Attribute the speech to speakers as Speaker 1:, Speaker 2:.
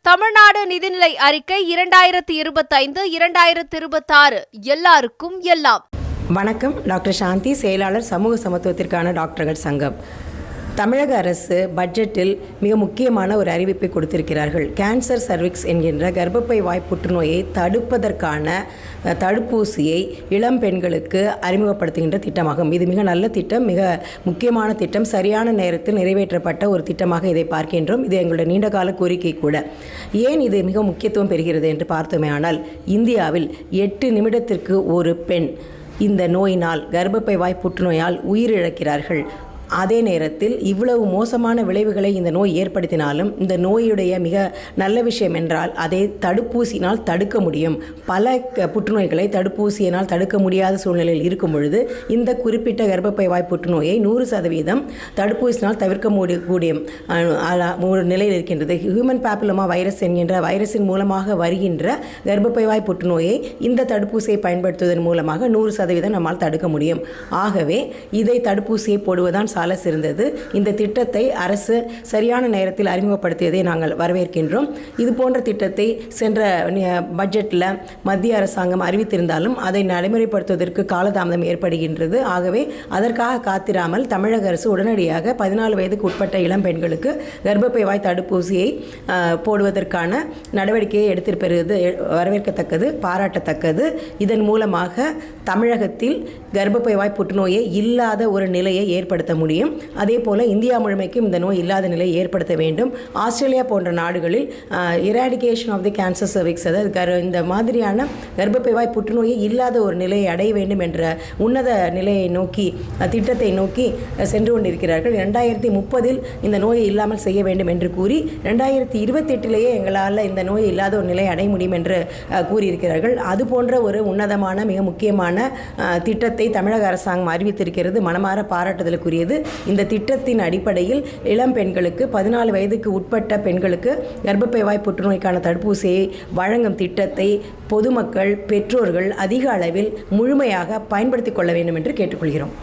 Speaker 1: தமிழ்நாடு நிதிநிலை அறிக்கை 2025-2026 எல்லாருக்கும் எல்லாம்.
Speaker 2: வணக்கம். டாக்டர் சாந்தி, செயலாளர் சமூக சமத்துவத்திற்கான டாக்டர்கள் சங்கம். தமிழக அரசு பட்ஜெட்டில் மிக முக்கியமான ஒரு அறிவிப்பை கொடுத்திருக்கிறார்கள். கேன்சர் சர்விக்ஸ் என்கின்ற கர்ப்பப்பை வாய் புற்றுநோயை தடுப்பதற்கான தடுப்பூசியை இளம் பெண்களுக்கு அறிமுகப்படுத்துகின்ற திட்டமாகும். இது மிக நல்ல திட்டம், மிக முக்கியமான திட்டம். சரியான நேரத்தில் நிறைவேற்றப்பட்ட ஒரு திட்டமாக இதை பார்க்கின்றோம். இது எங்களுடைய நீண்டகால கோரிக்கை கூட. ஏன் இது மிக முக்கியத்துவம் பெறுகிறது என்று பார்த்தோமேயானால், இந்தியாவில் 8 நிமிடத்திற்கு ஒரு பெண் இந்த நோயினால், கர்ப்பப்பை வாய் புற்றுநோயால் உயிரிழக்கிறார்கள். அதே நேரத்தில் இவ்வளவு மோசமான விளைவுகளை இந்த நோய் ஏற்படுத்தினாலும், இந்த நோயுடைய மிக நல்ல விஷயம் என்றால் அதை தடுப்பூசியினால் தடுக்க முடியும். பல புற்றுநோய்களை தடுப்பூசியினால் தடுக்க முடியாத சூழ்நிலையில் இருக்கும் பொழுது, இந்த குறிப்பிட்ட கர்ப்பப்பை வாய் புற்றுநோயை 100% தடுப்பூசியினால் தவிர்க்க முடியக்கூடிய ஒரு நிலையில் இருக்கின்றது. ஹியூமன் பாப்பிலோமா வைரஸ் என்கின்ற வைரஸின் மூலமாக வருகின்ற கர்ப்பப்பை வாய் புற்றுநோயை இந்த தடுப்பூசியை பயன்படுத்துவதன் மூலமாக 100% நம்மால் தடுக்க முடியும். ஆகவே இதை தடுப்பூசியை போடுவதுதான் சால சிறந்தது. இந்த திட்டத்தை அரசு சரியான நேரத்தில் அறிமுகப்படுத்தியதை நாங்கள் வரவேற்கின்றோம். இது போன்ற திட்டத்தை சென்ற பட்ஜெட்டில் மத்திய அரசாங்கம் அறிவித்திருந்தாலும் அதை நடைமுறைப்படுத்துவதற்கு காலதாமதம் ஏற்படுகின்றது. ஆகவே அதற்காக காத்திராமல் தமிழக அரசு உடனடியாக 14 வயதுக்கு உட்பட்ட இளம் பெண்களுக்கு கர்ப்பப்பை வாய் தடுப்பூசியை போடுவதற்கான நடவடிக்கையை எடுத்திருப்பது வரவேற்கத்தக்கது, பாராட்டத்தக்கது. இதன் மூலமாக தமிழகத்தில் கர்ப்பப்பை வாய் புற்றுநோயை இல்லாத ஒரு நிலையை ஏற்படுத்த முடியும். அதே போல இந்தியா முழுமைக்கும் இந்த நோய் இல்லாத நிலையை ஏற்படுத்த வேண்டும். ஆஸ்திரேலியா போன்ற நாடுகளில் eradication of the cancer cervix, அதாவது இந்த மாதிரியான கர்ப்பப்பை வாய் புற்றுநோயை இல்லாத ஒரு நிலையை அடைய வேண்டும் என்ற உன்னத நிலையை நோக்கி, திட்டத்தை நோக்கி சென்று கொண்டிருக்கிறார்கள். 2030 இந்த நோயை இல்லாமல் செய்ய வேண்டும் என்று கூறி 2028 எங்களால் இந்த நோய் இல்லாத ஒரு நிலையை அடைய முடியும் என்று கூறியிருக்கிறார்கள். அது போன்ற ஒரு உன்னதமான மிக முக்கியமான திட்டத்தை தமிழக அரசாங்கம் அறிவித்திருக்கிறது. மனமாற பாராட்டுதலுக்குரியது. இந்த திட்டத்தின் அடிப்படையில் இளம் பெண்களுக்கு, 14 வயதுக்கு உட்பட்ட பெண்களுக்கு கர்ப்பப்பை வாய் புற்றுநோய்க்கான தடுப்பூசியை வழங்கும் திட்டத்தை பொதுமக்கள், பெற்றோர்கள் அதிக அளவில் முழுமையாக பயன்படுத்திக் கொள்ள வேண்டும் என்று கேட்டுக்கொள்கிறோம்.